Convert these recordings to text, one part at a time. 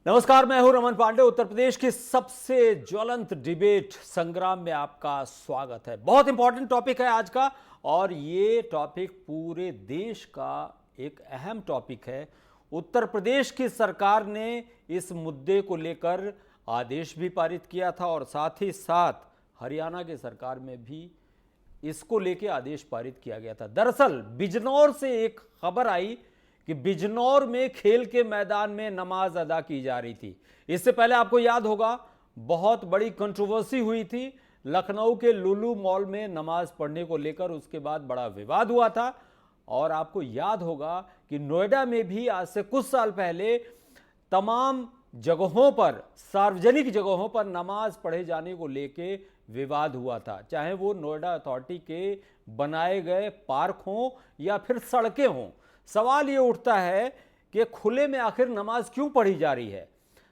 नमस्कार, मैं हूं रमन पांडे। उत्तर प्रदेश की सबसे ज्वलंत डिबेट संग्राम में आपका स्वागत है। बहुत इंपॉर्टेंट टॉपिक है आज का, और ये टॉपिक पूरे देश का एक अहम टॉपिक है। उत्तर प्रदेश की सरकार ने इस मुद्दे को लेकर आदेश भी पारित किया था, और साथ ही साथ हरियाणा की सरकार में भी इसको लेके आदेश पारित किया गया था। दरअसल बिजनौर से एक खबर आई कि बिजनौर में खेल के मैदान में नमाज अदा की जा रही थी। इससे पहले आपको याद होगा, बहुत बड़ी कंट्रोवर्सी हुई थी लखनऊ के लुलु मॉल में नमाज पढ़ने को लेकर। उसके बाद बड़ा विवाद हुआ था। और आपको याद होगा कि नोएडा में भी आज से कुछ साल पहले तमाम जगहों पर, सार्वजनिक जगहों पर नमाज पढ़े जाने को लेके विवाद हुआ था, चाहे वो नोएडा अथॉरिटी के बनाए गए पार्क हों या फिर सड़कें हों। सवाल ये उठता है कि खुले में आखिर नमाज क्यों पढ़ी जा रही है।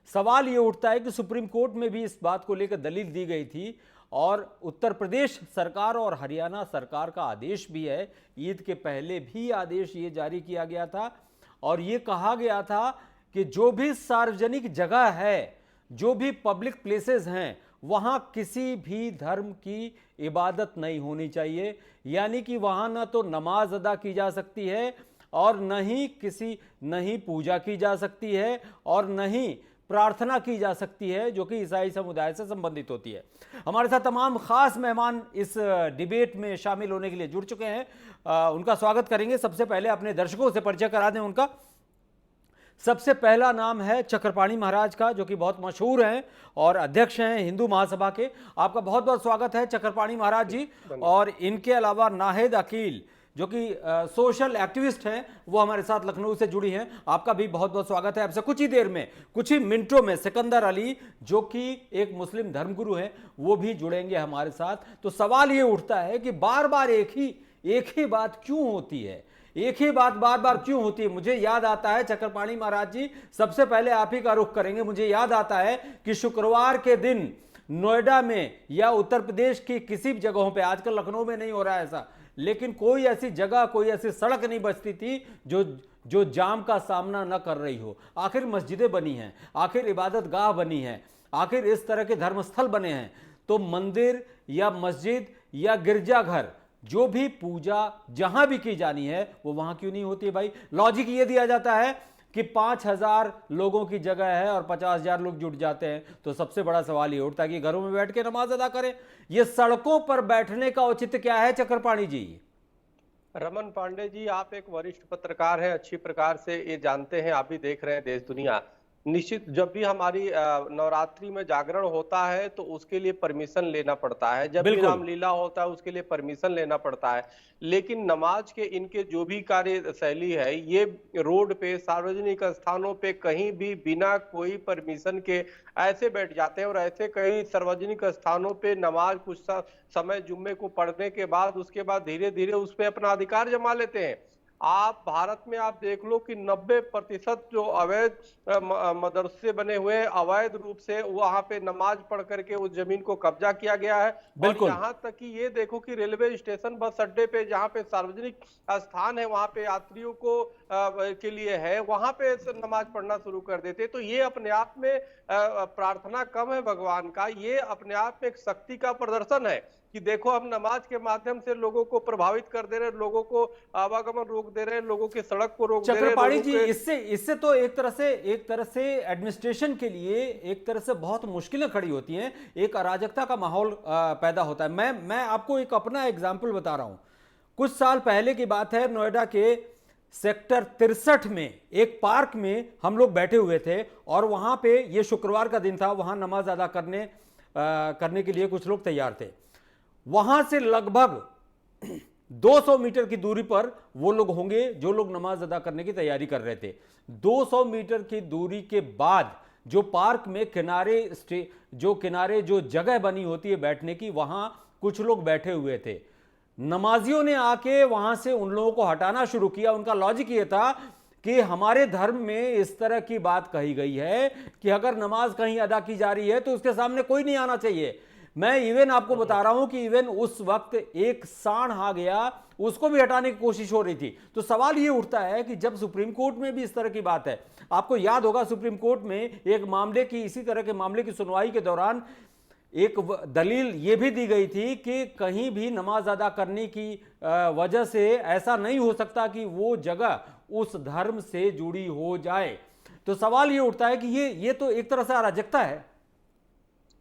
सवाल ये उठता है कि सुप्रीम कोर्ट में भी इस बात को लेकर दलील दी गई थी, और उत्तर प्रदेश सरकार और हरियाणा सरकार का आदेश भी है। ईद के पहले भी आदेश ये जारी किया गया था, और ये कहा गया था कि जो भी सार्वजनिक जगह है, जो भी पब्लिक प्लेसेस हैं, वहां किसी भी धर्म की इबादत नहीं होनी चाहिए। यानी कि वहां ना तो नमाज अदा की जा सकती है, और न ही पूजा की जा सकती है, और न ही प्रार्थना की जा सकती है, जो कि ईसाई समुदाय से संबंधित होती है। हमारे साथ तमाम खास मेहमान इस डिबेट में शामिल होने के लिए जुड़ चुके हैं। उनका स्वागत करेंगे। सबसे पहले अपने दर्शकों से परिचय करा दें उनका। सबसे पहला नाम है चक्रपाणी महाराज का, जो कि बहुत मशहूर हैं और अध्यक्ष हैं हिंदू महासभा के। आपका बहुत बहुत स्वागत है चक्रपाणी महाराज जी। और इनके अलावा नाहिद अकील, जो कि सोशल एक्टिविस्ट हैं, वो हमारे साथ लखनऊ से जुड़ी हैं। आपका भी बहुत बहुत स्वागत है। आपसे कुछ ही देर में, कुछ ही मिनटों में सिकंदर अली, जो कि एक मुस्लिम धर्मगुरु हैं, वो भी जुड़ेंगे हमारे साथ। तो सवाल ये उठता है कि बार बार एक ही बात क्यों होती है, एक ही बात बार बार क्यों होती है। मुझे याद आता है चक्रपाणी महाराज जी, सबसे पहले आप ही का रुख करेंगे। मुझे याद आता है कि शुक्रवार के दिन नोएडा में या उत्तर प्रदेश की किसी भी जगहों पे, आजकल लखनऊ में नहीं हो रहा है ऐसा, लेकिन कोई ऐसी जगह, कोई ऐसी सड़क नहीं बचती थी जो जाम का सामना न कर रही हो। आखिर मस्जिदें बनी हैं, आखिर इबादत गाह बनी है, आखिर इस तरह के धर्मस्थल बने हैं, तो मंदिर या मस्जिद या गिरजाघर, जो भी पूजा जहां भी की जानी है, वो वहां क्यों नहीं होती है भाई। लॉजिक ये दिया जाता है कि 5,000 लोगों की जगह है और 50,000 लोग जुट जाते हैं, तो सबसे बड़ा सवाल ये उठता है कि घरों में बैठ के नमाज अदा करें। ये सड़कों पर बैठने का औचित्य क्या है चक्रपाणी जी? रमन पांडे जी, आप एक वरिष्ठ पत्रकार हैं, अच्छी प्रकार से ये जानते हैं, आप भी देख रहे हैं देश दुनिया। निश्चित जब भी हमारी नवरात्रि में जागरण होता है तो उसके लिए परमिशन लेना पड़ता है, जब भी रामलीला होता है उसके लिए परमिशन लेना पड़ता है। लेकिन नमाज के इनके जो भी कार्यशैली है, ये रोड पे, सार्वजनिक स्थानों पे कहीं भी बिना कोई परमिशन के ऐसे बैठ जाते हैं। और ऐसे कई सार्वजनिक स्थानों पे नमाज कुछ समय जुम्मे को पढ़ने के बाद उसके बाद धीरे धीरे उस पर अपना अधिकार जमा लेते हैं। आप भारत में आप देख लो कि 90% जो अवैध मदरसे बने हुए, अवैध रूप से वहां पे नमाज पढ़ करके उस जमीन को कब्जा किया गया है। और यहाँ तक कि ये देखो कि रेलवे स्टेशन, बस अड्डे पे, जहाँ पे सार्वजनिक स्थान है, वहां पे यात्रियों को के लिए है, वहां पे नमाज पढ़ना शुरू कर देते। तो ये अपने आप में प्रार्थना कम है भगवान का, ये अपने आप में एक शक्ति का प्रदर्शन है कि देखो हम नमाज के माध्यम से लोगों को प्रभावित कर दे रहे हैं, लोगों को आवागमन रोक दे रहे हैं, लोगों की सड़क को रोक दे रहे हैं। चक्रपाणी जी, इससे तो एक तरह से एडमिनिस्ट्रेशन के लिए एक तरह से बहुत मुश्किलें खड़ी होती हैं, एक अराजकता का माहौल पैदा होता है। मैं आपको एक अपना एग्जाम्पल बता रहा हूं। कुछ साल पहले की बात है, नोएडा के सेक्टर 63 में एक पार्क में हम लोग बैठे हुए थे, और वहां पे ये शुक्रवार का दिन था, वहां नमाज अदा करने के लिए कुछ लोग तैयार थे। वहां से लगभग 200 मीटर की दूरी पर वो लोग होंगे जो लोग नमाज अदा करने की तैयारी कर रहे थे। 200 मीटर की दूरी के बाद जो पार्क में किनारे जो जगह बनी होती है बैठने की, वहां कुछ लोग बैठे हुए थे। नमाजियों ने आके वहां से उन लोगों को हटाना शुरू किया। उनका लॉजिक ये था कि हमारे धर्म में इस तरह की बात कही गई है कि अगर नमाज कहीं अदा की जा रही है तो उसके सामने कोई नहीं आना चाहिए। मैं इवन आपको बता रहा हूं कि इवन उस वक्त एक सांड आ गया, उसको भी हटाने की कोशिश हो रही थी। तो सवाल ये उठता है कि जब सुप्रीम कोर्ट में भी इस तरह की बात है, आपको याद होगा सुप्रीम कोर्ट में एक मामले की, इसी तरह के मामले की सुनवाई के दौरान एक दलील ये भी दी गई थी कि कहीं भी नमाज अदा करने की वजह से ऐसा नहीं हो सकता कि वो जगह उस धर्म से जुड़ी हो जाए। तो सवाल ये उठता है कि ये तो एक तरह से अराजकता है।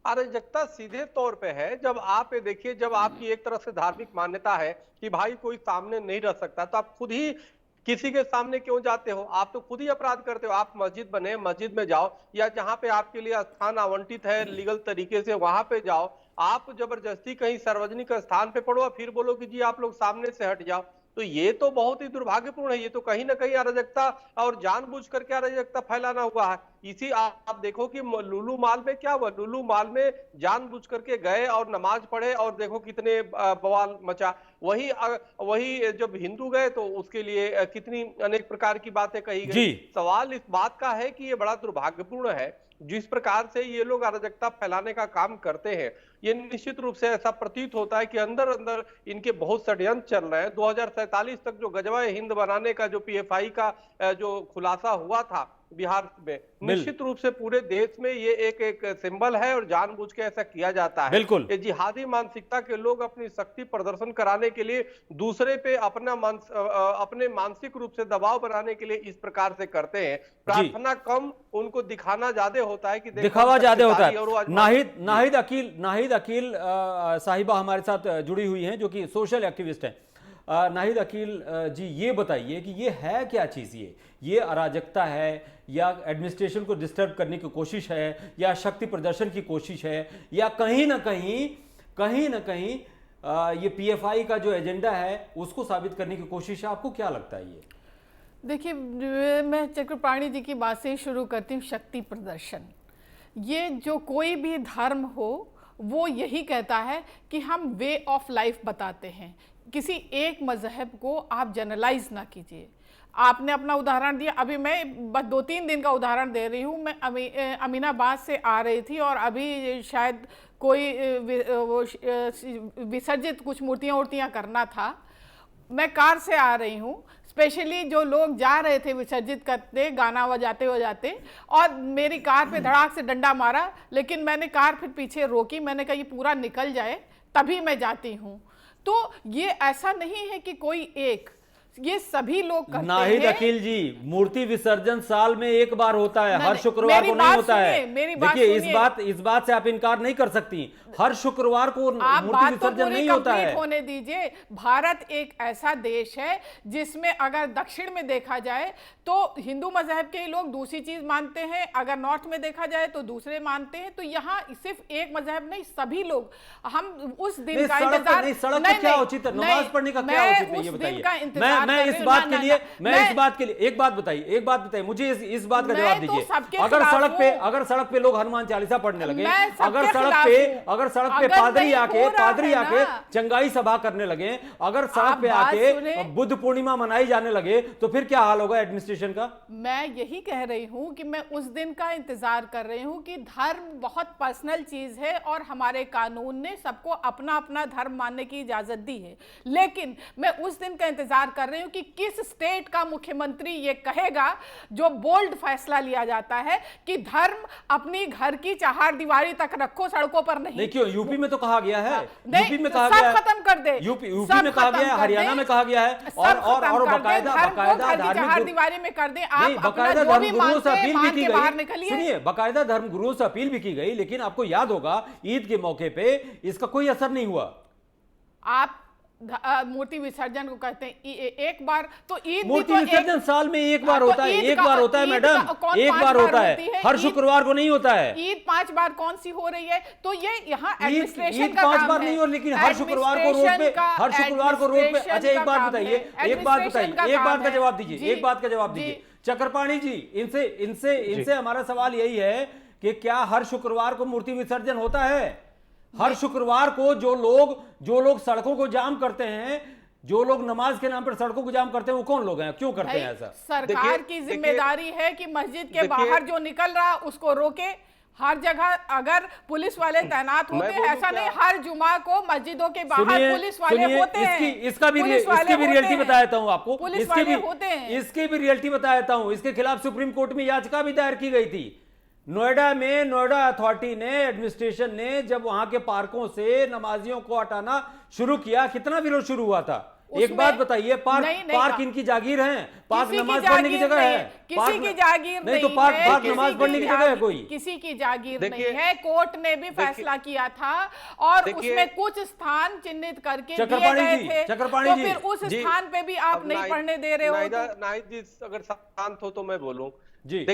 अराजकता सीधे तौर पे है। जब आप ये देखिए, जब आपकी एक तरफ से धार्मिक मान्यता है कि भाई कोई सामने नहीं रह सकता, तो आप खुद ही किसी के सामने क्यों जाते हो? आप तो खुद ही अपराध करते हो। आप मस्जिद बने, मस्जिद में जाओ, या जहां पे आपके लिए स्थान आवंटित है लीगल तरीके से वहां पे जाओ। आप जबरदस्ती कहीं सार्वजनिक स्थान पे पड़ो, फिर बोलो कि जी आप लोग सामने से हट जाओ। तो ये तो बहुत ही दुर्भाग्यपूर्ण है। ये तो कहीं ना कहीं अराजकता और जानबूझ करके अराजकता फैलाना हुआ है। इसी आप देखो कि लुलु माल में क्या हुआ। लुलु माल में जानबूझ करके गए और नमाज पढ़े, और देखो कितने बवाल मचा। वही जब हिंदू गए तो उसके लिए कितनी अनेक प्रकार की बातें कही गई। सवाल इस बात का है कि ये बड़ा दुर्भाग्यपूर्ण है जिस प्रकार से ये लोग अराजकता फैलाने का काम करते हैं। ये निश्चित रूप से ऐसा प्रतीत होता है कि अंदर अंदर इनके बहुत षड्यंत्र चल रहे हैं। 2047 तक जो गजवा हिंद बनाने का जो पीएफआई का जो खुलासा हुआ था बिहार में, निश्चित रूप से पूरे देश में ये एक सिंबल है और जानबूझ के ऐसा किया जाता है। बिल्कुल, ये जिहादी मानसिकता के लोग अपनी शक्ति प्रदर्शन कराने के लिए दूसरे पे अपने मानसिक रूप से दबाव बनाने के लिए इस प्रकार से करते हैं। प्रार्थना कम, उनको दिखाना ज्यादा होता है कि दिखावा ज्यादा होता है। नाहिद अकील साहिबा हमारे साथ जुड़ी हुई हैं, जो कि सोशल एक्टिविस्ट हैं। नाहिद अकील जी, ये बताइए कि ये है क्या चीज? ये अराजकता है, या एडमिनिस्ट्रेशन को डिस्टर्ब करने की कोशिश है, या शक्ति प्रदर्शन की कोशिश है, या कहीं ना कहीं ये पीएफआई का जो एजेंडा है उसको साबित करने की कोशिश है? आपको क्या लगता है? ये देखिए, मैं चक्रपाणी जी की बात से ही शुरू करती हूँ। शक्ति प्रदर्शन, ये जो कोई भी धर्म हो वो यही कहता है कि हम वे ऑफ लाइफ बताते हैं। किसी एक मजहब को आप जनरलाइज ना कीजिए। आपने अपना उदाहरण दिया, अभी मैं बस 2-3 दिन का उदाहरण दे रही हूँ। मैं अमीनाबाद से आ रही थी और अभी शायद कोई विसर्जित कुछ मूर्तियाँ करना था। मैं कार से आ रही हूँ, स्पेशली जो लोग जा रहे थे विसर्जित करते, गाना बजाते बजाते, और मेरी कार पे धड़ाक से डंडा मारा। लेकिन मैंने कार फिर पीछे रोकी, मैंने कहा ये पूरा निकल जाए तभी मैं जाती हूँ। तो ये ऐसा नहीं है कि कोई एक, ये सभी लोग करते हैं। नाहिद अकील जी, मूर्ति विसर्जन साल में एक बार होता है, हर शुक्रवार को नहीं होता है। देखिए, इस बात से आप इनकार नहीं कर सकती। हर शुक्रवार को मूर्ति विसर्जन नहीं होता है। होने दीजिए। भारत एक ऐसा देश है जिसमें अगर दक्षिण में देखा जाए तो हिंदू मजहब के लोग दूसरी चीज मानते हैं, अगर नॉर्थ में देखा जाए तो दूसरे मानते हैं। तो यहाँ सिर्फ एक मजहब नहीं, सभी लोग। हम उस दिन का इंतजार, सड़क पे क्या उचित है? नमाज पढ़ने का क्या उचित है? ये बताइए। मैं इस बात के लिए एक बात बताइए मुझे इस बात का जवाब दीजिए। अगर सड़क पे लोग हनुमान चालीसा पढ़ने लगे, अगर सड़क पे पादरी आके चंगाई सभा करने लगे, अगर सड़क पे आके बुद्ध पूर्णिमा मनाई जाने लगे, तो फिर क्या हाल होगा एडमिनिस्ट्रेशन का? मैं यही कह रही हूं कि मैं उस दिन का इंतजार कर रही हूं कि धर्म बहुत पर्सनल चीज है और हमारे कानून ने सबको अपना अपना धर्म मानने की इजाजत दी है। लेकिन मैं उस दिन का इंतजार कर रही हूं कि किस स्टेट का मुख्यमंत्री ये कहेगा, जो बोल्ड फैसला लिया जाता है कि धर्म अपनी घर की चार दीवारी तक रखो, सड़कों पर नहीं। क्यों? यूपी में तो कहा गया है, यूपी में कहा गया है, खत्म कर दे। यूपी में कहा गया है, हरियाणा में कहा गया है, और बकायदा चार दीवारी में कर दे। आप बकायदा धर्मगुरुओं से अपील भी की गई। सुनिए, बकायदा धर्मगुरुओं से अपील भी की गई, लेकिन आपको याद होगा ईद के मौके पे इसका कोई असर नहीं हुआ। आप मूर्ति विसर्जन को कहते हैं एक बार, तो ईद मूर्ति विसर्जन साल में एक बार होता है। एक बार होता है मैडम, एक बार होता है, हर शुक्रवार को नहीं होता है। ईद 5 बार कौन सी हो रही है? तो ये यहाँ एडमिनिस्ट्रेशन का 5 बार नहीं हो, लेकिन हर शुक्रवार को रोड पे अच्छा, एक बात बताइए, एक बात का जवाब दीजिए चक्रपाणी जी। इनसे हमारा सवाल यही है कि क्या हर शुक्रवार को मूर्ति विसर्जन होता है? हर शुक्रवार को जो लोग सड़कों को जाम करते हैं, जो लोग नमाज के नाम पर सड़कों को जाम करते हैं, वो कौन लोग हैं? क्यों करते हैं ऐसा? सरकार की जिम्मेदारी है कि मस्जिद के बाहर जो निकल रहा उसको रोके, हर जगह अगर पुलिस वाले तैनात होते हैं, ऐसा नहीं हर जुमा को मस्जिदों के बाहर पुलिस वाले होते हैं। इसकी भी रियलिटी बता देता हूं आपको, इसकी भी रियलिटी बता देता हूं। इसके खिलाफ सुप्रीम कोर्ट में याचिका भी दायर की गई थी। नोएडा में नोएडा अथॉरिटी ने, एडमिनिस्ट्रेशन ने जब वहां के पार्कों से नमाजियों को हटाना शुरू किया, कितना विरोध शुरू हुआ था? एक बात बताइए, पार्क इनकी जागीर है, पार्क नमाज पढ़ने की जगह है, किसी की जागीर नहीं तो पार्क नमाज पढ़ने की जगह है कोई? किसी की जागीर नहीं है। कोर्ट ने भी फैसला किया था और उसमें कुछ स्थान चिन्हित करके दिए गए थे, तो फिर उस स्थान पे भी आप नहीं पढ़ने दे रहे हो। नाहिद जी अगर शांत हो तो मैं बोलूं जी।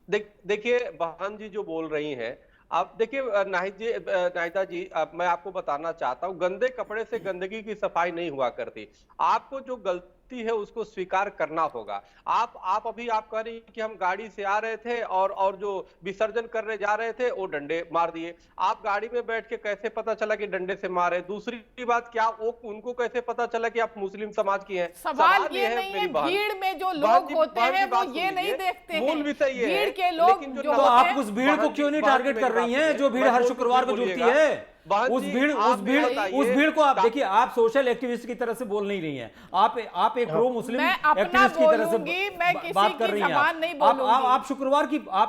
देखिए बहन जी जो बोल रही हैं, आप देखिए नाहिदा जी, मैं आपको बताना चाहता हूं, गंदे कपड़े से गंदगी की सफाई नहीं हुआ करती। आपको जो गलती है उसको स्वीकार करना होगा। आप अभी आप कह रही कि हम गाड़ी से आ रहे थे और जो विसर्जन करने जा रहे थे वो डंडे मार दिए। आप गाड़ी में बैठ के कैसे पता चला कि डंडे से मारे? दूसरी बात, क्या वो उनको कैसे पता चला कि आप मुस्लिम समाज की हैं? सवाल ये नहीं है, भीड़ में जो लोग होते हैं वो ये नहीं देखते हैं। मूल विषय ये भीड़ के लोग जो आप उस भीड़ को क्यों नहीं टारगेट कर रही हैं जो भीड़ हर शुक्रवार को जुड़ती है? उस भीड़ को आप देखिए, आप सोशल एक्टिविस्ट की तरह से बोल नहीं रही हैं, आप एक प्रो मुस्लिम एक्टिविस्ट की तरह से बात कर रही हैं। आप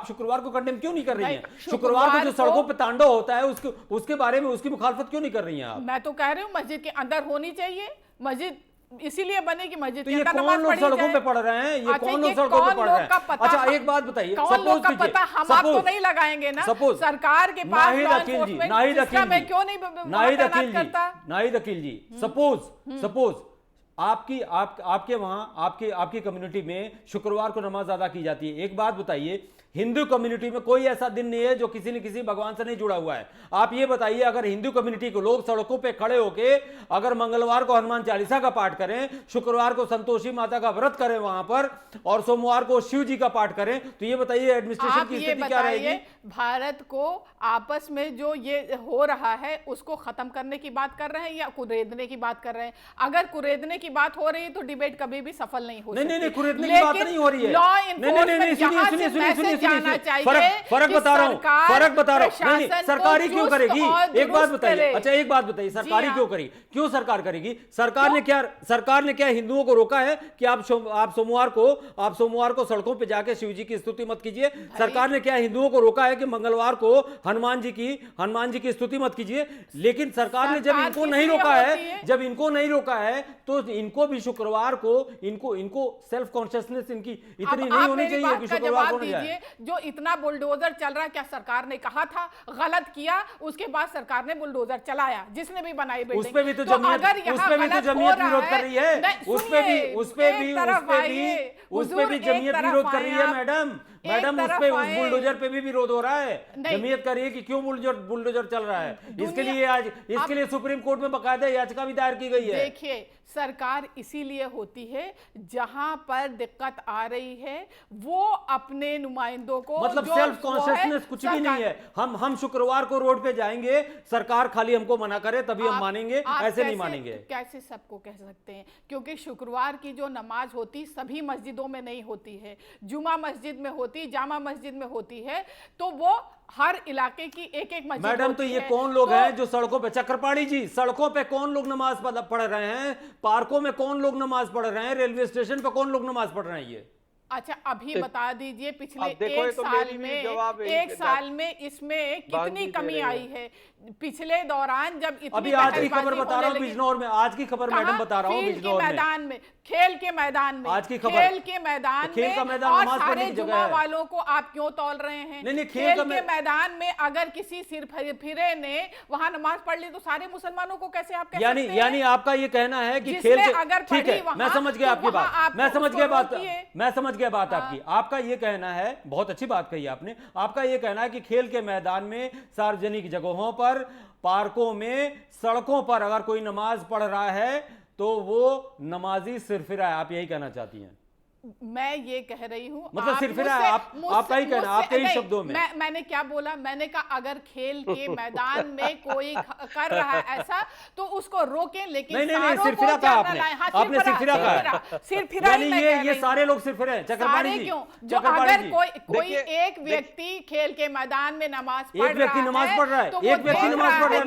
शुक्रवार को कंडेम क्यों नहीं कर रही हैं? शुक्रवार को जो सड़कों पे तांडव होता है उसके बारे में उसकी मुखालफत क्यों नहीं कर रही हैं आप? मैं तो कह रही हूँ मस्जिद के अंदर होनी चाहिए। मस्जिद इसीलिए बने कि मस्जिद के अंदर नमाज पढ़ी जाए। सड़कों पे पढ़ रहे हैं, ये कौन लोग सड़कों पे पढ़ रहे हैं? अच्छा एक बात बताइए, सपोज पता हम आपको नहीं लगाएंगे ना, सरकार के पास नाहिद अकील जी, सपोज आपके वहां आपकी कम्युनिटी में शुक्रवार को नमाज अदा की जाती है। एक बात बताइए, हिंदू कम्युनिटी में कोई ऐसा दिन नहीं है जो किसी न किसी भगवान से नहीं जुड़ा हुआ है। आप ये बताइए, अगर हिंदू कम्युनिटी के लोग सड़कों पे खड़े होके अगर मंगलवार को हनुमान चालीसा का पाठ करें, शुक्रवार को संतोषी माता का व्रत करें वहां पर, और सोमवार को शिव जी का पाठ करें, तो ये बताइए एडमिनिस्ट्रेशन की स्थिति क्या रहेगी? भारत को आपस में जो ये हो रहा है उसको खत्म करने की बात कर रहे हैं या कुरेदने की बात कर रहे हैं? अगर कुरेदने की बात हो रही है तो डिबेट कभी भी सफल नहीं हो सकती। नहीं, कुरेदने की बात नहीं हो रही है। लॉ एनफोर्समेंट फर्क बता रहा हूं। नहीं, सरकारी क्यों करेगी? एक बात बताइए, अच्छा एक बात बताइए, सरकारी क्यों करेगी? क्यों सरकार करेगी? सरकार ने क्या हिंदुओं को रोका है कि आप सोमवार को सड़कों पे जाके शिव जी की स्तुति मत कीजिए? सरकार ने क्या हिंदुओं को रोका है कि मंगलवार को हनुमान जी की स्तुति मत कीजिए? लेकिन सरकार ने जब इनको नहीं रोका है तो इनको भी शुक्रवार को इनको सेल्फ कॉन्शियसनेस इनकी इतनी नहीं होनी चाहिए कि शुक्रवार को नहीं जाए। जो इतना बुलडोजर चल रहा है, क्या सरकार ने कहा था गलत किया, उसके बाद सरकार ने बुलडोजर चलाया, जिसने भी बनाई बिल्डिंग, उसपे भी तो जमीयत विरोध कर रही है, उसपे भी जमीयत विरोध कर रही है। मैडम उस बुलडोजर पे भी विरोध हो रहा है। जमीयत कर रही है कि क्यों बुलडोजर चल रहा है। इसके लिए सुप्रीम कोर्ट में बकायदा याचिका भी दायर की गई है। देखिए, सरकार इसीलिए होती है जहां पर दिक्कत आ रही है वो अपने नुमाइंदों को, मतलब सेल्फ कॉन्शियसनेस कुछ भी नहीं है। हम शुक्रवार को रोड पे जाएंगे, सरकार खाली हमको मना करे तभी हम मानेंगे, ऐसे नहीं मानेंगे। कैसे सबको कह सकते हैं? क्योंकि शुक्रवार की जो नमाज होती सभी मस्जिदों में नहीं होती है, जुमा मस्जिद में होती, जामा मस्जिद में होती है, तो वो हर इलाके की एक मस्जिद। मैडम तो ये कौन लोग हैं जो सड़कों पे, चक्रपाणी जी, सड़कों पे कौन लोग नमाज पढ़ रहे हैं? पार्कों में कौन लोग नमाज पढ़ रहे हैं? रेलवे स्टेशन पे कौन लोग नमाज पढ़ रहे हैं? ये अच्छा अभी बता दीजिए, पिछले एक साल में इसमें कितनी कमी आई है? पिछले दौरान जब अभी आज की खबर बता रहा हूँ बिजनौर में, आज की खबर मैडम बता रहा हूँ बिजनौर में, खेल के मैदान में, आज की खबर, खेल के मैदान में, और सारे जुमा वालों को आप क्यों तौल रहे हैं? नहीं, खेल के मैदान में अगर किसी सिर फिरे ने वहां नमाज पढ़ ली तो सारे मुसलमानों को कैसे आप कह सकते हैं? यानी आपका ये कहना है कि खेल अगर ठीक है, मैं समझ गया आपकी बात, मैं समझ गया बात आपकी। आपका ये कहना है, बहुत अच्छी बात कही आपने, आपका ये कहना है कि खेल के मैदान में, सार्वजनिक जगहों पर, पार्कों में, सड़कों पर अगर कोई नमाज पढ़ रहा है तो वो नमाजी सिरफिरा है, आप यही कहना चाहती हैं? मैं ये कह रही हूँ, मतलब सिरफिरा है, आपका ही कहना, आपके ही शब्दों में। मैंने क्या बोला? मैंने कहा अगर खेल के मैदान में कोई कर रहा है ऐसा तो उसको रोकें, लेकिन नहीं, सिरफिरा कहा आपने सिरफिरा कहा। सिरफिरा यानी ये सारे लोग सिरफिरे हैं, चक्रपाणी जी। क्यों? जो अगर कोई एक व्यक्ति खेल के मैदान में नमाज पढ़ रहा है, एक व्यक्ति नमाज पढ़ रहा है, एक व्यक्ति नमाज पढ़ रहा है,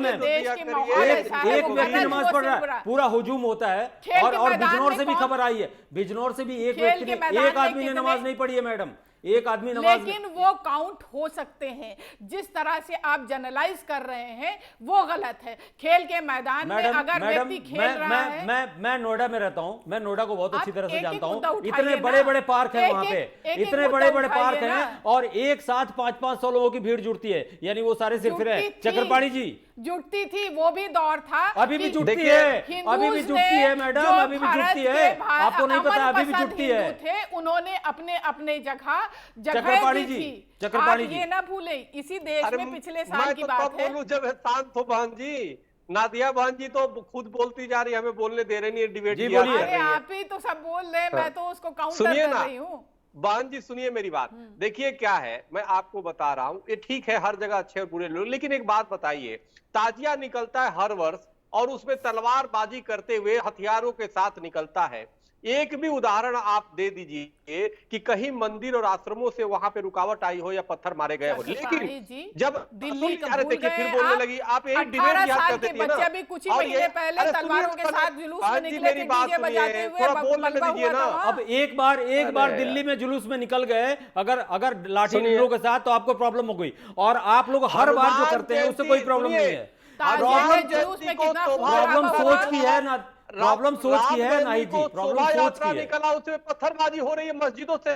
एक व्यक्ति नमाज पढ़ रहा है, पूरा हुजूम होता है। और बिजनौर से भी खबर आई है, बिजनौर से भी एक व्यक्ति एक आदमी ने नमाज नहीं पढ़ी है मैडम, एक आदमी नमाज। लेकिन वो काउंट हो सकते हैं। जिस तरह से आप जनरलाइज कर रहे हैं वो गलत है। खेल के मैदान में अगर व्यक्ति खेल रहा है, मैं नोएडा में रहता हूं, मैं नोएडा को बहुत अच्छी तरह से जानता हूं। इतने बड़े बड़े पार्क हैं वहां पे, इतने बड़े बड़े पार्क हैं और एक साथ 500-500 लोगों की भीड़ जुड़ती है, यानी वो सारे सिरफिरे हैं। चक्रपाणी जी जुटती थी, वो भी दौर था, अभी भी जुटती है, अभी भी जुटती है मैडम, अभी भी जुटती है। आपको नहीं पता, अभी भी जुटती है। उन्होंने अपने अपने जगह चक्रपाणी जी, चक्रपाणी जी ये ना भूले, इसी देश में पिछले साल की बात है। जब शांत हो बहन जी, नादिया बहन जी तो खुद बोलती जा रही है, हमें बोलने दे रहे नहीं, डिबेट जी बोलिए। अरे आप ही तो सब बोल रहे हैं, मैं तो उसको काउंटर कर रही हूँ। बहन जी सुनिए मेरी बात, देखिए क्या है, मैं आपको बता रहा हूं, ये ठीक है हर जगह अच्छे और बुरे लोग, लेकिन एक बात बताइए, ताजिया निकलता है हर वर्ष और उसमें तलवारबाजी करते हुए हथियारों के साथ निकलता है। एक भी उदाहरण आप दे दीजिए कि कहीं मंदिर और आश्रमों से वहां पे रुकावट आई हो या पत्थर मारे गए हो। लेकिन जब दिल्ली देखिए फिर बोलने लगी, आप एक डिबेट याद कर देती है ना, अभी कुछ ही महीने पहले तलवारों के साथ जुलूस में निकले थे, डीजे बजाते हुए, थोड़ा बोलने दीजिए ना। अब एक बार दिल्ली में जुलूस में निकल गए, अगर लाठी डंडों के साथ, तो आपको प्रॉब्लम हो गई। और आप लोग हर बार जो करते हैं उससे कोई प्रॉब्लम नहीं है। प्रॉब्लम सोच की है ना, प्रॉब्लम सोच की है ना जी, प्रॉब्लम सोच की है। निकला, उसमें पत्थरबाजी हो रही है मस्जिदों से,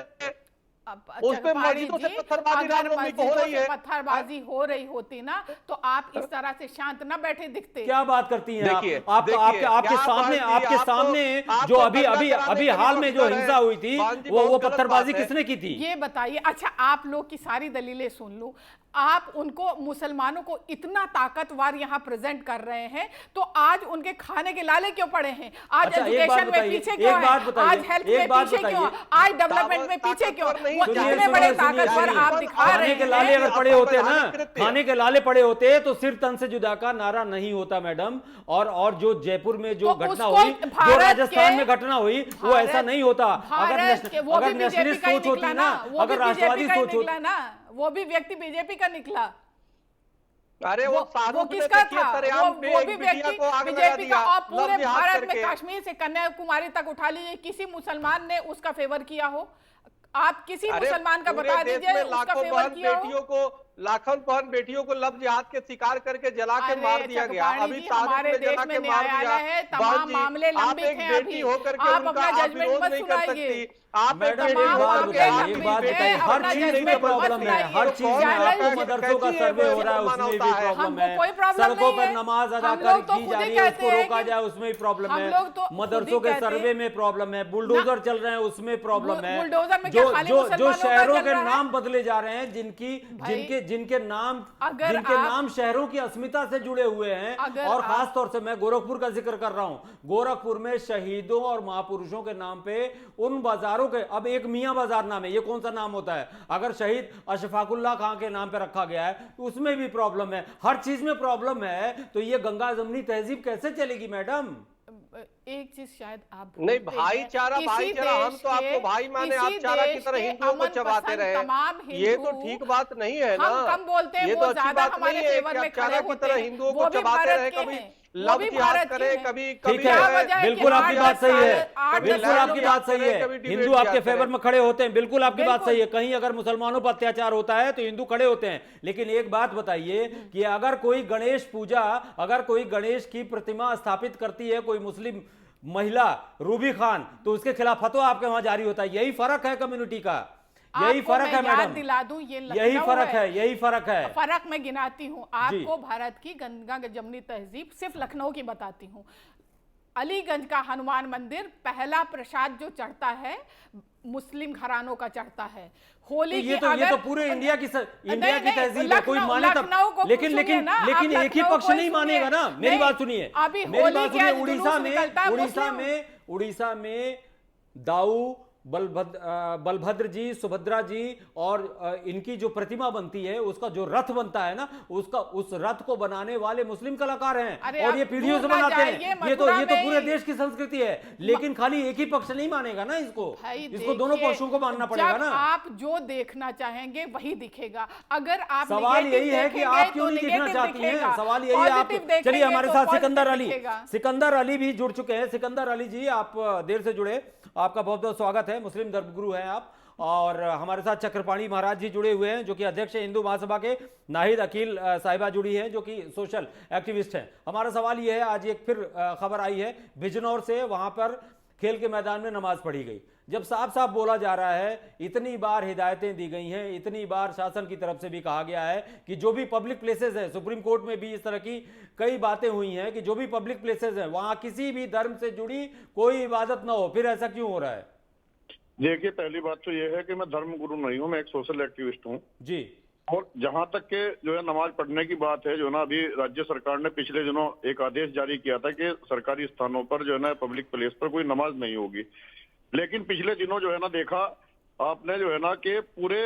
उसमें मस्जिदों से पत्थरबाजी हो रही है। पत्थरबाजी हो रही होती ना तो आप इस तरह से शांत ना बैठे दिखते। क्या बात करती हैं आप? आपके सामने जो अभी हाल में जो हिंसा हुई थी, वो पत्थरबाजी किसने की थी? ये बताइए। अच्छा, आप लोग की सारी दलीलें सुन लूं, आप उनको मुसलमानों को इतना ताकतवर यहाँ प्रेजेंट कर रहे हैं, तो आज उनके खाने के लाले क्यों पड़े हैं? आज एजुकेशन में पीछे क्यों है? आज हेल्थ में पीछे क्यों? आज डेवलपमेंट में पीछे क्यों? वो इतने बड़े ताकतवर आप दिखा रहे हैं। खाने के लाले अगर पड़े होते ना, खाने के लाले पड़े होते तो सिर्फ तन से जुदा का नारा नहीं होता मैडम। और जो जयपुर में जो घटना हुई, जो राजस्थान में घटना हुई, वो ऐसा नहीं होता। अगर नेशनलिस्ट सोच होती ना, अगर राष्ट्रवादी सोच होती ना, वो भी व्यक्ति बीजेपी का निकला। अरे वो किसका था? वो भी व्यक्ति बीजेपी का। और पूरे भारत में कश्मीर से कन्याकुमारी तक उठा लीजिए, किसी मुसलमान ने उसका फेवर किया हो? आप किसी मुसलमान का बता दीजिए उसका फेवर किया हो? लाखों बहन बेटियों को लव जिहाद के शिकार करके जला के मार दिया गया। अभी हमारे देश में न्यायालय है, तमाम मामले लंबित हैं अभी। आप अपना जजमेंट मत सुनाइए। हर चीज में प्रॉब्लम है, हर चीज में। आपको मदरसों का सर्वे हो रहा है, उसमें भी प्रॉब्लम है। सड़कों पर नमाज अदा की जा रही है, उसको रोका जाए, उसमें भी प्रॉब्लम है। मदरसों के सर्वे में प्रॉब्लम है, बुलडोजर चल रहे हैं, उसमें प्रॉब्लम है। जो शहरों के नाम बदले जा रहे हैं, जिनके नाम शहरों की अस्मिता से जुड़े हुए हैं। और खास तौर से मैं गोरखपुर का जिक्र कर रहा हूं। गोरखपुर में शहीदों और महापुरुषों के नाम पे उन बाजारों के, अब एक मियां बाजार नाम है, ये कौन सा नाम होता है? अगर शहीद अशफाकुल्लाह खां के नाम पे रखा गया है तो उसमें भी प्रॉब्लम है। हर चीज में प्रॉब्लम है, तो ये गंगा जमनी तहजीब कैसे चलेगी मैडम? एक चीज शायद आप नहीं, भाईचारा हम तो आपको भाई माने, आप चारा की तरह हिंदुओं को चबाते रहे, ये तो ठीक बात नहीं है ना। हम कम बोलते हैं, ये तो अच्छी बात नहीं है कि आप चारा की तरह हिंदुओं को चबाते रहे, कभी लव जिहाद करे, कभी ठीक है। बिल्कुल आपकी बात सही है, बिल्कुल आपकी बात सही है। हिंदू आपके फेवर में खड़े होते हैं, बिल्कुल आपकी बात सही है। कहीं अगर मुसलमानों पर अत्याचार होता है तो हिंदू खड़े होते हैं। लेकिन एक बात बताइए कि अगर कोई गणेश पूजा, अगर कोई गणेश की प्रतिमा स्थापित करती है कोई मुस्लिम महिला रूबी खान, तो उसके खिलाफ फतवा आपके वहां जारी होता है। यही फर्क है कम्युनिटी का, यही फर्क है मैडम। दिला दूं, यही फर्क है, यही फर्क है। फर्क मैं गिनाती हूँ आपको। भारत की गंगा जमनी तहजीब सिर्फ लखनऊ की बताती हूँ। अलीगंज का हनुमान मंदिर, पहला प्रसाद जो चढ़ता है मुस्लिम घरानों का चढ़ता है। होली ये तो पूरे इंडिया की तहजीब है, कोई माने तब। लेकिन एक ही पक्ष नहीं मानेगा ना। मेरी बात सुनिए, मेरी बात सुनिए। उड़ीसा में दाऊ बलभद्र जी, सुभद्रा जी और इनकी जो प्रतिमा बनती है, उसका जो रथ बनता है ना, उसका उस रथ को बनाने वाले मुस्लिम कलाकार हैं और ये पीढ़ियों से बनाते हैं। ये तो पूरे देश की संस्कृति है, लेकिन खाली एक ही पक्ष नहीं मानेगा ना इसको दोनों पक्षों को मानना पड़ेगा ना। आप जो देखना चाहेंगे वही दिखेगा। अगर आप सवाल यही है कि आप क्यों नहीं देखना चाहती हैं, सवाल यही है। आप चलिए, हमारे साथ सिकंदर अली भी जुड़ चुके हैं। सिकंदर अली जी, आप देर से जुड़े, आपका बहुत बहुत स्वागत है। मुस्लिम धर्मगुरु हैं आप। और हमारे साथ चक्रपाणी महाराज जी जुड़े हुए हैं, जो कि अध्यक्ष है हिंदू महासभा के। नाहिद अकील साहिबा जुड़ी हैं, जो कि सोशल एक्टिविस्ट हैं। हमारा सवाल यह है, आज एक फिर खबर आई है बिजनौर से, वहां पर खेल के मैदान में नमाज पढ़ी गई। जब साफ साफ बोला जा रहा है, इतनी बार हिदायतें दी गई हैं, इतनी बार शासन की तरफ से भी कहा गया है कि जो भी पब्लिक प्लेसेस है, सुप्रीम कोर्ट में भी इस तरह की कई बातें हुई हैं कि जो भी पब्लिक प्लेसेस हैं वहां किसी भी धर्म से जुड़ी कोई इबादत ना हो, फिर ऐसा क्यों हो रहा है? देखिए, पहली बात तो यह है कि मैं धर्म गुरु नहीं हूं, मैं एक सोशल एक्टिविस्ट हूं जी। और जहां तक के जो है नमाज पढ़ने की बात है, जो है ना, अभी राज्य सरकार ने पिछले दिनों एक आदेश जारी किया था कि सरकारी स्थानों पर जो है ना, पब्लिक प्लेस पर कोई नमाज नहीं होगी। लेकिन पिछले दिनों जो है ना, देखा आपने जो है ना कि पूरे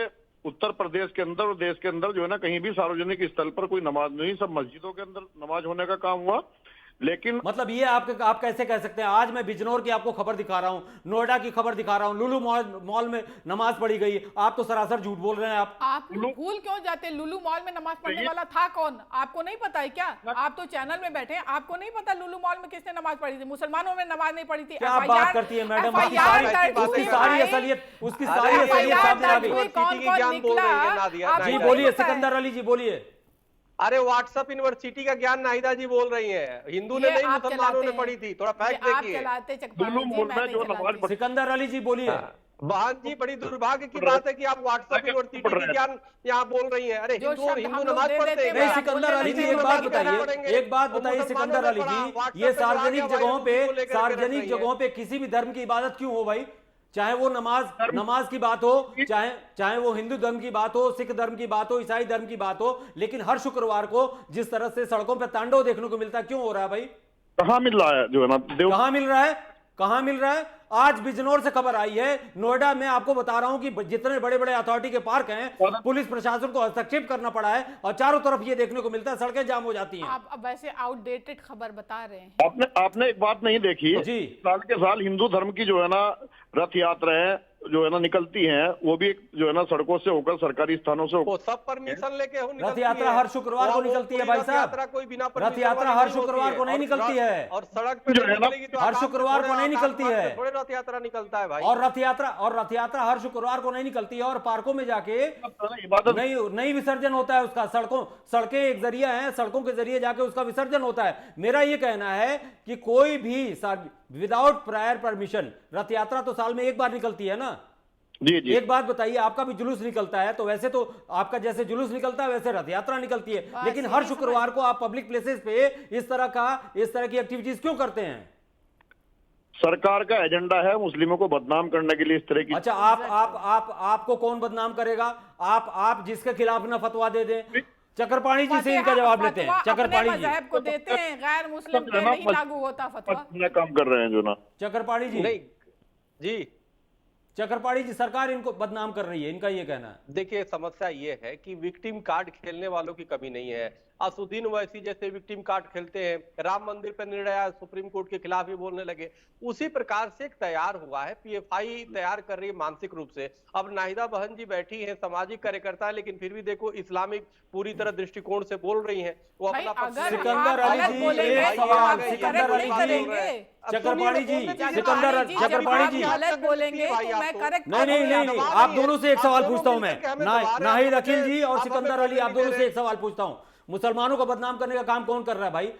उत्तर प्रदेश के अंदर और देश के अंदर जो है ना, कहीं भी सार्वजनिक स्थल पर कोई नमाज नहीं, सब मस्जिदों के अंदर नमाज होने का काम हुआ। लेकिन मतलब ये आप कैसे कह सकते हैं? आज मैं बिजनौर की आपको खबर दिखा रहा हूं, नोएडा की खबर दिखा रहा हूं, लुलु मॉल में नमाज पढ़ी गई। आप तो सरासर झूठ बोल रहे हैं। आप भूल क्यों जाते? लुलु मॉल में नमाज पढ़ने वाला था कौन? आपको नहीं पता है क्या? आप तो चैनल में बैठे हैं, आपको नहीं पता लुलु मॉल में किसने नमाज पढ़ी थी? मुसलमानों में नमाज नहीं पढ़ी थी। क्या बात करती है मैडम? उसकी सारी असलियत सामने आ गई। कौन निकला? जी बोलिए सिकंदर अली जी, बोलिए। अरे व्हाट्सएप यूनिवर्सिटी का ज्ञान नाहिदा जी बोल रही है, हिंदू ने नहीं मुसलमानों ने पढ़ी थी। थोड़ा फैक्ट देखिए। सिकंदर अली जी बोलिए। बहन जी, बड़ी दुर्भाग्य की बात है कि आप व्हाट्सएप यूनिवर्सिटी की ज्ञान यहाँ बोल रही है। अरे हिंदू नमाज पढ़ते हैं। नहीं सिकंदर अली जी, एक बात बताइए सिकंदर अली जी, ये सार्वजनिक जगहों पे किसी भी धर्म की इबादत क्यों हो भाई? चाहे वो नमाज की बात हो, चाहे वो हिंदू धर्म की बात हो, सिख धर्म की बात हो, ईसाई धर्म की बात हो, लेकिन हर शुक्रवार को जिस तरह से सड़कों पे तांडव देखने को मिलता है, क्यों हो रहा है भाई? कहाँ मिल रहा है जो है ना, कहां मिल रहा है? आज बिजनौर से खबर आई है, नोएडा में आपको बता रहा हूं कि जितने बड़े बड़े अथॉरिटी के पार्क हैं, पुलिस प्रशासन को हस्तक्षेप करना पड़ा है और चारों तरफ ये देखने को मिलता है सड़कें जाम हो जाती हैं। आप वैसे आउटडेटेड खबर बता रहे हैं। आपने एक बात नहीं देखी जी, साल के साल हिंदू धर्म की जो है ना रथ यात्राएं जो है ना निकलती हैं, वो भी जो है ना सड़कों से होकर सरकारी स्थानों से वो सब परमिशन लेके रथ यात्रा हर शुक्रवार को निकलती है भाई साहब। कोई बिना रथ यात्रा हर शुक्रवार को नहीं निकलती है, और सड़क पे जो है ना हर शुक्रवार को नहीं निकलती है। थोड़े रथ यात्रा निकलता है भाई। और रथ यात्रा हर शुक्रवार को नहीं निकलती है, और पार्कों में जाके नहीं विसर्जन होता है उसका। सड़कें एक जरिया है, सड़कों के जरिए जाके उसका विसर्जन होता है। मेरा ये कहना है कि कोई भी विदाउट प्रायर परमिशन, रथ यात्रा तो साल में एक बार निकलती है ना जी। एक बात बताइए, आपका भी जुलूस निकलता है, तो वैसे तो आपका जैसे जुलूस निकलता है वैसे रथ यात्रा निकलती है, लेकिन हर शुक्रवार को आप पब्लिक प्लेसेस पे इस तरह की एक्टिविटीज क्यों करते हैं? सरकार का एजेंडा है मुस्लिमों को बदनाम करने के लिए इस तरह की। अच्छा, आपको कौन बदनाम करेगा? आप जिसके खिलाफ ना फतवा दे दें। चक्रपाणी जी से इनका जवाब लेते हैं। चक्रपाणी जी को देते हैं, गैर मुस्लिम पे नहीं लागू होता फतवा। काम कर रहे हैं जो ना चक्रपाणी जी। नहीं जी, चक्रपाणी जी, सरकार इनको बदनाम कर रही है, इनका ये कहना है। देखिए, समस्या ये है कि विक्टिम कार्ड खेलने वालों की कमी नहीं है। असुद्दीन ओवैसी जैसे विक्टिम कार्ड खेलते हैं, राम मंदिर पर निर्णय आया, सुप्रीम कोर्ट के खिलाफ ही बोलने लगे। उसी प्रकार से एक तैयार हुआ है, पीएफआई तैयार कर रही है मानसिक रूप से। अब नाहिदा बहन जी बैठी हैं, सामाजिक कार्यकर्ता है, लेकिन फिर भी देखो इस्लामिक पूरी तरह दृष्टिकोण से बोल रही हैं। वो अपना सिकंदर अली जी, चक्रपाणी जी, चक्रपाणी जी, नहीं, आप दोनों से एक सवाल पूछता हूं मैं, नाहिद अकील जी और सिकंदर अली, आप दोनों से एक सवाल पूछता हूं। मुसलमानों को बदनाम करने का काम कौन कर रहा है भाई?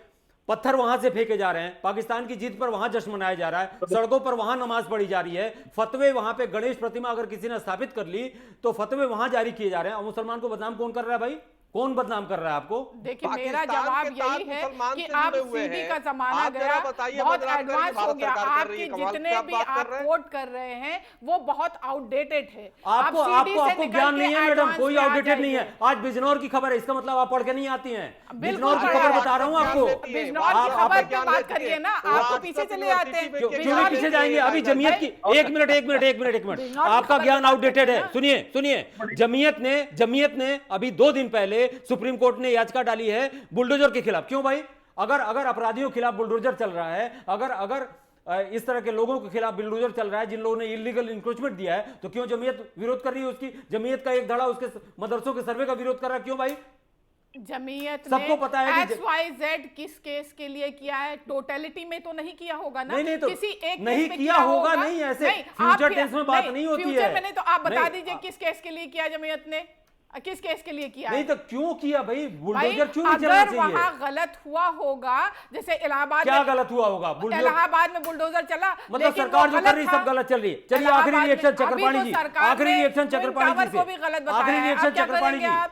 पत्थर वहां से फेंके जा रहे हैं, पाकिस्तान की जीत पर वहां जश्न मनाया जा रहा है, सड़कों पर वहां नमाज पढ़ी जा रही है, फतवे वहां पे गणेश प्रतिमा अगर किसी ने स्थापित कर ली तो फतवे वहां जारी किए जा रहे हैं, और मुसलमान को बदनाम कौन कर रहा है भाई? कौन बदनाम कर रहा है आपको? देखिए मेरा पाकिस्तान जवाब के यही ताज है मुसलमान कि से आप जुड़े हुए सीडी हैं। का जमाना आप जरा गया, बताइए, बहुत बदनाम करके एडवांस हो भारत गया। सरकार कर रही आपके है। कमाल जितने की आप भी बात आप कर रहे हैं। कोट कर रहे हैं वो बहुत आउटडेटेड है। आपको आप CD आपको से आपको निकल ज्ञान के नहीं है मैडम, एडवांस कोई में आ आउटडेटेड नहीं है। जाइए। आज बिजनौर की खबर है, इसका मतलब आप पढ़ के नहीं आती हैं। बिल्कुल बिजनौर की पढ़ा खबर है। बता रहा हूँ आपको। बिजनौर की आप खबर आप- पे बात करिए ना, आप तो पीछे चले जाते हैं। क्यों बिजनौर नहीं पीछे जाएंगे? अभी जमीयत की एक मिनट बिजनौर की आपका खबर ज्ञान पे बात आउटडेटेड करिए है। ना। सुनिए जमीयत ने अभी 2 दिन पहले सुप्रीम कोर्ट ने याचिका डाली है बुलडोजर के खिलाफ। क्यों भाई? अगर अगर अपराधियों के खिलाफ बुलडोजर चल रहा है, अगर अगर इस तरह के लोगों के खिलाफ बुलडोजर चल रहा है जिन लोगों ने इलीगल इंक्रोचमेंट दिया है, तो क्यों जमीयत विरोध कर रही है उसकी? जमीयत का एक धड़ा उसके मदरसों के सर्वे का विरोध कर रहा है। क्यों भाई? जमीयत सबको पता है कि XYZ किस केस के लिए किया है, टोटलिटी में तो नहीं किया होगा ना। नहीं तो किसी एक नहीं केस में किया होगा, नहीं ऐसे फ्यूचर टेंस में बात नहीं होती है। फ्यूचर में नहीं तो आप बता नहीं, दीजिए किस केस के लिए किया जमीयत ने, किस केस के लिए किया नहीं है? तो क्यों किया भाई? भाई बुलडोजर क्यों नहीं चलना अगर वहां चाहिए? गलत हुआ होगा, जैसे इलाहाबाद क्या में, गलत हुआ होगा? बुलडोजर इलाहाबाद में बुलडोजर चला, मतलब लेकिन सरकार वो जो कर रही गलत सब था। गलत चल रही है। चलिए इलाहाबाद आखिरी में- रिएक्शन अभी तो चक्रपाणी जी, सरकार आखिरी ने रिएक्शन ट्विन चक्रपाणी टावर जी को भी गलत से, बताया आखिरी है। रिएक्शन अब क्या चक्रपाणी करेंगे जी, आप?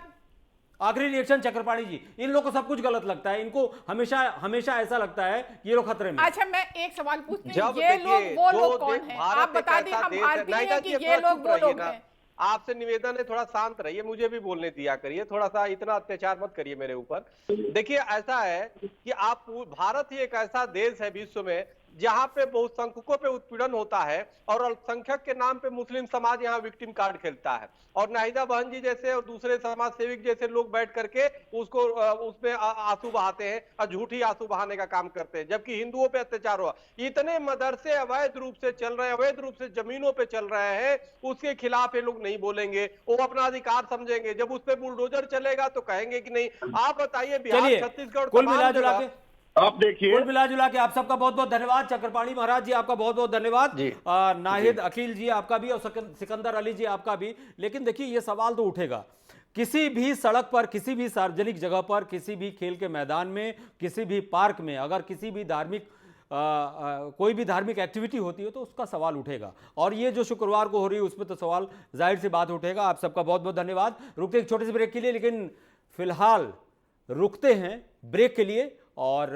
आखिरी रिएक्शन चक्रपाणी जी। इन लोगों को सब कुछ गलत लगता है, इनको हमेशा हमेशा ऐसा लगता है कि ये लोग खतरे में। अच्छा मैं एक सवाल पूछती हूँ, जब ये लोग देखिए, वो जो लोग कौन देश हैं? भारत आप एक बता दी ऐसा हम देश है। भारतीय हैं नायडा कि जी, ये थोड़ा लोग चुप वो रहिए लोग ना। हैं? आपसे निवेदन है, थोड़ा शांत रहिए, मुझे भी बोलने दिया करिए, थोड़ा सा इतना अत्याचार मत करिए मेरे ऊपर। देखिए ऐसा है कि आप भारत ही एक ऐसा देश है विश्व में जहां पे बहुसंख्यकों पे उत्पीड़न होता है और अल्पसंख्यक के नाम पे मुस्लिम समाज यहाँ विक्टिम कार्ड खेलता है, और नाहिदा बहन जी जैसे और दूसरे समाज सेविक जैसे लोग बैठ करके उसको उसमें आंसू बहाते हैं और झूठी आंसू बहाने का काम करते हैं, जबकि हिंदुओं पे अत्याचार हुआ। इतने मदरसे अवैध रूप से चल रहे हैं, अवैध रूप से जमीनों पे चल रहे हैं, उसके खिलाफ ये लोग नहीं बोलेंगे, वो अपना अधिकार समझेंगे। जब उस पे बुलडोजर चलेगा तो कहेंगे कि नहीं। आप बताइए, बिहार चलिए छत्तीसगढ़ कुल तमाम मिला जुला जगह- के आप देखिए, कुल मिला जुला के आप सबका बहुत बहुत धन्यवाद। चक्रपाणी महाराज जी आपका बहुत बहुत धन्यवाद जी। नाहिद अकील जी आपका भी, और सिकंदर अली जी आपका भी। लेकिन देखिए ये सवाल तो उठेगा, किसी भी सड़क पर, किसी भी सार्वजनिक जगह पर, किसी भी खेल के मैदान में, किसी भी पार्क में अगर किसी भी धार्मिक कोई भी धार्मिक एक्टिविटी होती है तो उसका सवाल उठेगा, और ये जो शुक्रवार को हो रही है उसमें तो सवाल जाहिर सी बात उठेगा। आप सबका बहुत बहुत धन्यवाद। रुकते एक छोटे से ब्रेक के लिए, लेकिन फिलहाल रुकते हैं ब्रेक के लिए, और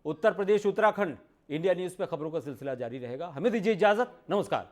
उत्तर प्रदेश उत्तराखंड इंडिया न्यूज़ पे खबरों का सिलसिला जारी रहेगा। हमें दीजिए इजाजत, नमस्कार।